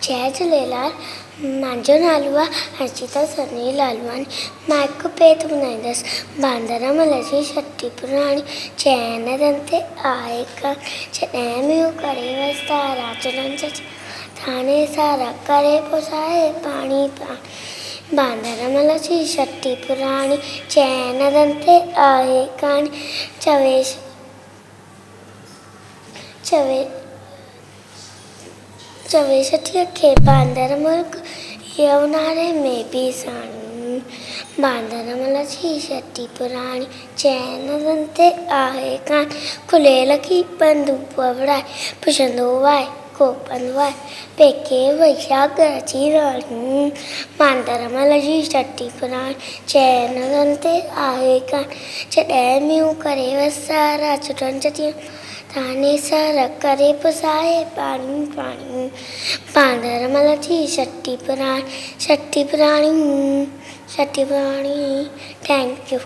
जय झूलेलाल। मुंहिंजो नालो आहे हर्षिता सनी लालवानी। मां हिकु पेत ॿुधाईंदसि। बांदरमल जी छठी पुराणी चैन दंते आहे का जॾहिं में करे वसता राजन थाने सारा करे पुसाए पाणी पाणी। बांदरमल जी छठी पुराणी चैन दंते आहे कहाणी चवे छठीअ खे बांदर मुल्क यमुनारे में बि साणी। बांदरमल जी छठी पुराणी चैन दंते आहे कहाणी खुलियल की बंदूक वड़ाए पुछंदो आहे कोपंदो आहे पेके वैया गरजी राणी। बांदरमल जी छठी पुराणी चैन दंते आहे कहाणी जॾहिं में करे वसा राजन थाने सारा करे पुसाए पाणी पाणी। बांदरमल जी छठी पुराणी थैंक यू।